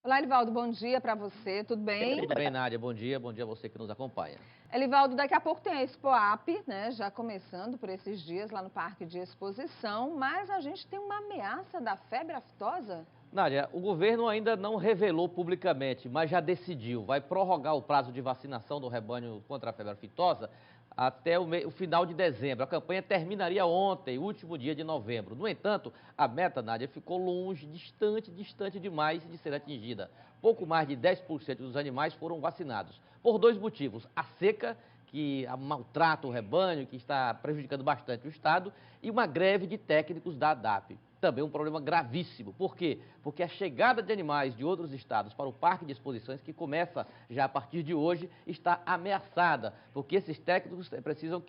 Olá, Elivaldo, bom dia para você, tudo bem? Tudo bem, Nádia, bom dia a você que nos acompanha. Elivaldo, daqui a pouco tem a Expoap, né, já começando por esses dias lá no Parque de Exposição, mas a gente tem uma ameaça da febre aftosa? Nádia, o governo ainda não revelou publicamente, mas já decidiu, vai prorrogar o prazo de vacinação do rebanho contra a febre aftosa até o final de dezembro. A campanha terminaria ontem, último dia de novembro. No entanto, a meta, Nádia, ficou longe, distante demais de ser atingida. Pouco mais de 10% dos animais foram vacinados, por dois motivos: a seca, que maltrata o rebanho, que está prejudicando bastante o Estado, e uma greve de técnicos da ADAP. Também um problema gravíssimo. Por quê? Porque a chegada de animais de outros estados para o Parque de Exposições, que começa já a partir de hoje, está ameaçada, porque esses técnicos precisam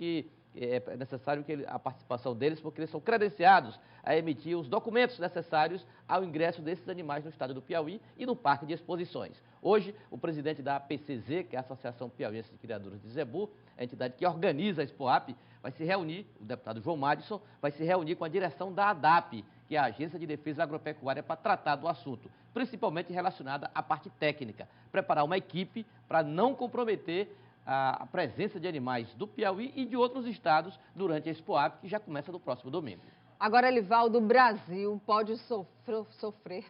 é necessário a participação deles, porque eles são credenciados a emitir os documentos necessários ao ingresso desses animais no estado do Piauí e no Parque de Exposições. Hoje, o presidente da APCZ, que é a Associação Piauiense de Criadores de Zebu, a entidade que organiza a Expoap, vai se reunir, o deputado João Madison, vai se reunir com a direção da ADAP, que é a Agência de Defesa Agropecuária, para tratar do assunto, principalmente relacionada à parte técnica. Preparar uma equipe para não comprometer a presença de animais do Piauí e de outros estados durante a Expoap, que já começa no próximo domingo. Agora, Elivaldo, o Brasil pode sofrer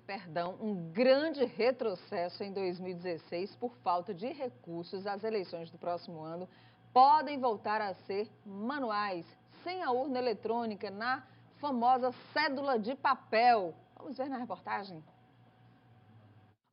um grande retrocesso em 2016 por falta de recursos. As eleições do próximo ano podem voltar a ser manuais, sem a urna eletrônica, na famosa cédula de papel. Vamos ver na reportagem?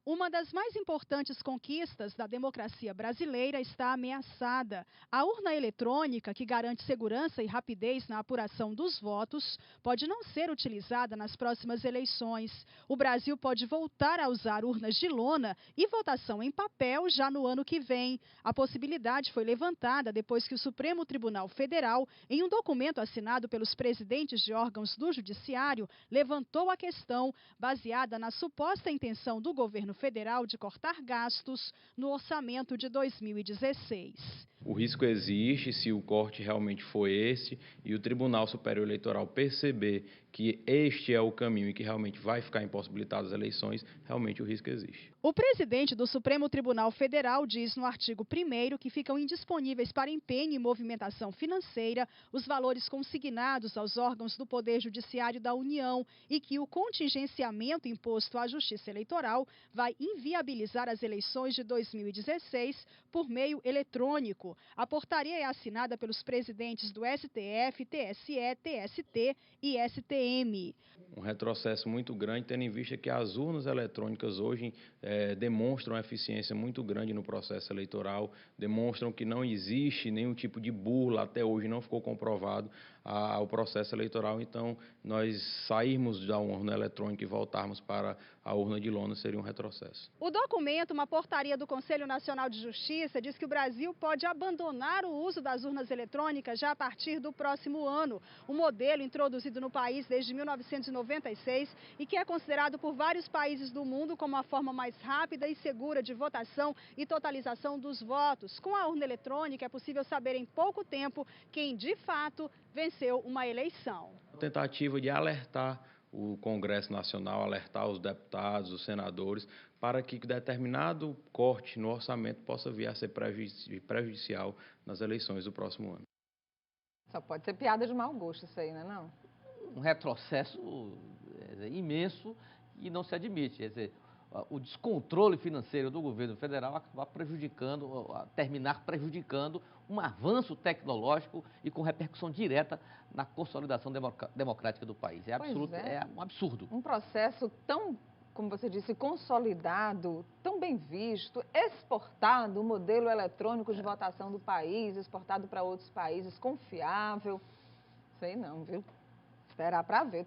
Uma das mais importantes conquistas da democracia brasileira está ameaçada. A urna eletrônica, que garante segurança e rapidez na apuração dos votos, pode não ser utilizada nas próximas eleições. O Brasil pode voltar a usar urnas de lona e votação em papel já no ano que vem. A possibilidade foi levantada depois que o Supremo Tribunal Federal, em um documento assinado pelos presidentes de órgãos do Judiciário, levantou a questão baseada na suposta intenção do governo federal de cortar gastos no orçamento de 2016. O risco existe se o corte realmente for esse e o Tribunal Superior Eleitoral perceber que este é o caminho e que realmente vai ficar impossibilitado as eleições, realmente o risco existe. O presidente do Supremo Tribunal Federal diz no artigo 1º que ficam indisponíveis para empenho e movimentação financeira os valores consignados aos órgãos do Poder Judiciário da União e que o contingenciamento imposto à Justiça Eleitoral vai inviabilizar as eleições de 2016 por meio eletrônico. A portaria é assinada pelos presidentes do STF, TSE, TST e STM. Um retrocesso muito grande, tendo em vista que as urnas eletrônicas hoje demonstram uma eficiência muito grande no processo eleitoral, demonstram que não existe nenhum tipo de burla, até hoje não ficou comprovado ao processo eleitoral. Então, nós sairmos da urna eletrônica e voltarmos para a urna de lona seria um retrocesso. O documento, uma portaria do Conselho Nacional de Justiça, diz que o Brasil pode abandonar o uso das urnas eletrônicas já a partir do próximo ano. Um modelo introduzido no país desde 1996 e que é considerado por vários países do mundo como a forma mais rápida e segura de votação e totalização dos votos. Com a urna eletrônica é possível saber em pouco tempo quem de fato venceu uma eleição. A tentativa de alertar o Congresso Nacional, alertar os deputados, os senadores, para que determinado corte no orçamento possa vir a ser prejudicial nas eleições do próximo ano. Só pode ser piada de mau gosto isso aí, não? Um retrocesso imenso e não se admite. Quer dizer, o descontrole financeiro do governo federal acaba terminar prejudicando um avanço tecnológico e com repercussão direta na consolidação democrática do país. É um absurdo. Um processo tão, como você disse, consolidado, tão bem visto, exportado, o modelo eletrônico de votação do país, exportado para outros países, confiável. Sei não, viu? Esperar para ver,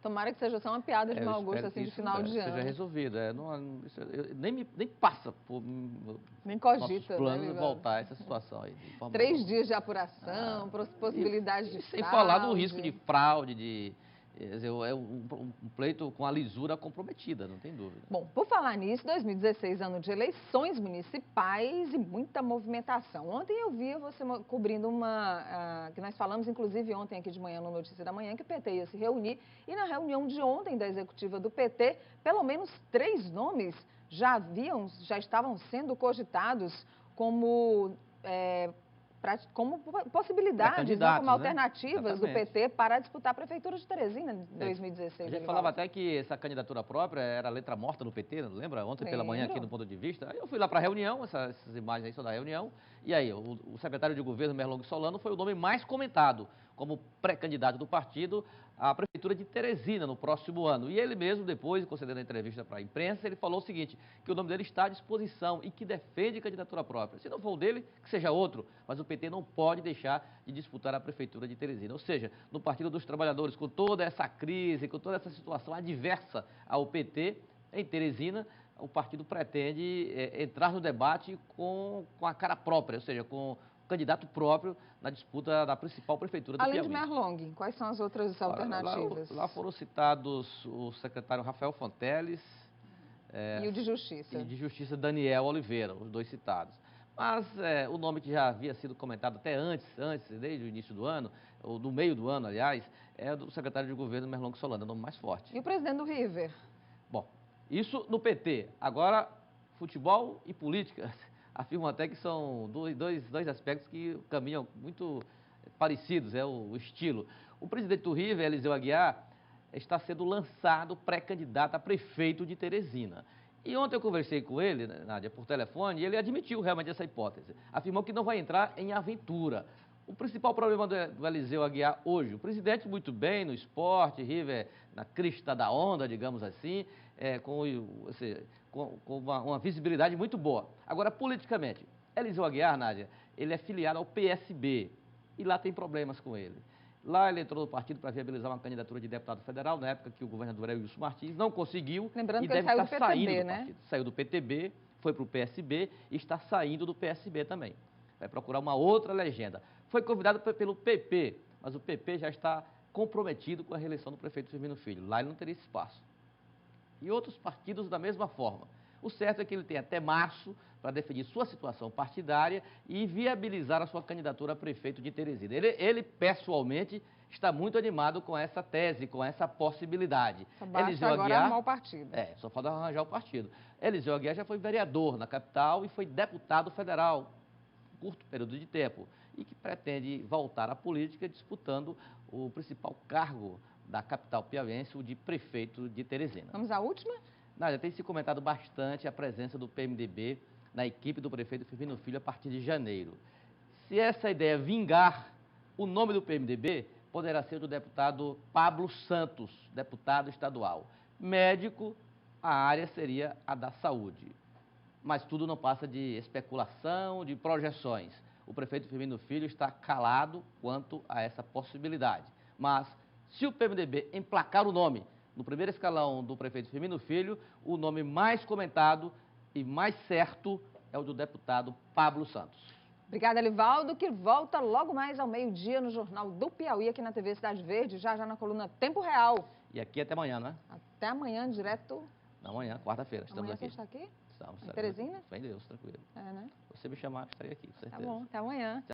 tomara que seja só uma piada de mau gosto assim de final de ano. Seja resolvido. Nem passa por nem cogita, nossos planos voltar a essa situação aí. 3 dias de apuração, possibilidade de fraude. Sem falar do risco de fraude, é um pleito com a lisura comprometida, não tem dúvida. Bom, por falar nisso, 2016, ano de eleições municipais e muita movimentação. Ontem eu vi você cobrindo que nós falamos, inclusive ontem aqui de manhã no Notícia da Manhã, que o PT ia se reunir. E na reunião de ontem da executiva do PT, pelo menos 3 nomes já estavam sendo cogitados como possibilidades, né, como alternativas do PT para disputar a Prefeitura de Teresina em 2016. A gente falava até que essa candidatura própria era letra morta no PT, não lembra? Ontem pela manhã aqui no Ponto de Vista. Aí eu fui lá para a reunião, essas imagens aí são da reunião, e aí o secretário de governo, Merlong Solano, foi o nome mais comentado como pré-candidato do partido à Prefeitura de Teresina no próximo ano. E ele mesmo, depois, concedendo a entrevista para a imprensa, ele falou o seguinte, que o nome dele está à disposição e que defende candidatura própria. Se não for o dele, que seja outro, mas o PT não pode deixar de disputar a Prefeitura de Teresina. Ou seja, no Partido dos Trabalhadores, com toda essa crise, com toda essa situação adversa ao PT, em Teresina, o partido pretende entrar no debate com a cara própria, ou seja, com candidato próprio na disputa da principal prefeitura do Piauí. Além de Merlong, quais são as outras alternativas? Lá foram citados o secretário Rafael Fonteles. E o de Justiça. E de Justiça Daniel Oliveira, os dois citados. Mas o nome que já havia sido comentado até antes, desde o início do ano, ou do meio do ano, aliás, é do secretário de governo Merlong Solano, o nome mais forte. E o presidente do River? Bom, isso no PT. Agora, futebol e política. Afirmam até que são dois aspectos que caminham muito parecidos, é o estilo. O presidente do River, Eliseu Aguiar, está sendo lançado pré-candidato a prefeito de Teresina. E ontem eu conversei com ele, Nádia, por telefone, e ele admitiu realmente essa hipótese. Afirmou que não vai entrar em aventura. O principal problema do Eliseu Aguiar hoje, o presidente muito bem no esporte, River na crista da onda, digamos assim, com uma visibilidade muito boa. Agora, politicamente, Eliseu Aguiar, Nádia, ele é filiado ao PSB e lá tem problemas com ele. Lá ele entrou no partido para viabilizar uma candidatura de deputado federal, na época que o governador era Wilson Martins, não conseguiu. Lembrando e que deve ele saiu estar do PTB, saindo né? do partido. Saiu do PTB, foi para o PSB e está saindo do PSB também. Vai procurar uma outra legenda. Foi convidado pelo PP, mas o PP já está comprometido com a reeleição do prefeito Firmino Filho. Lá ele não teria espaço. E outros partidos da mesma forma. O certo é que ele tem até março para definir sua situação partidária e viabilizar a sua candidatura a prefeito de Teresina. Ele pessoalmente, está muito animado com essa tese, com essa possibilidade. Só basta agora arrumar o partido. Só falta arranjar o partido. Eliseu Aguiar já foi vereador na capital e foi deputado federal, curto período de tempo, e que pretende voltar à política disputando o principal cargo da capital piauiense, o de prefeito de Teresina. Vamos à última? Nádia, tem se comentado bastante a presença do PMDB na equipe do prefeito Firmino Filho a partir de janeiro. Se essa ideia vingar, o nome do PMDB poderá ser do deputado Pablo Santos, deputado estadual. Médico, a área seria a da saúde. Mas tudo não passa de especulação, de projeções. O prefeito Firmino Filho está calado quanto a essa possibilidade. Mas, se o PMDB emplacar o nome no primeiro escalão do prefeito Firmino Filho, o nome mais comentado e mais certo é o do deputado Pablo Santos. Obrigada, Elivaldo, que volta logo mais ao meio-dia no Jornal do Piauí, aqui na TV Cidade Verde, já na coluna Tempo Real. E aqui até amanhã, né? Até amanhã, direto... Amanhã, quarta-feira, estamos aqui. Amanhã você está aqui? Estamos. Em Teresina? Fé em Deus, tranquilo. Né? Se você me chamar, estarei aqui, com certeza. Tá bom, até amanhã.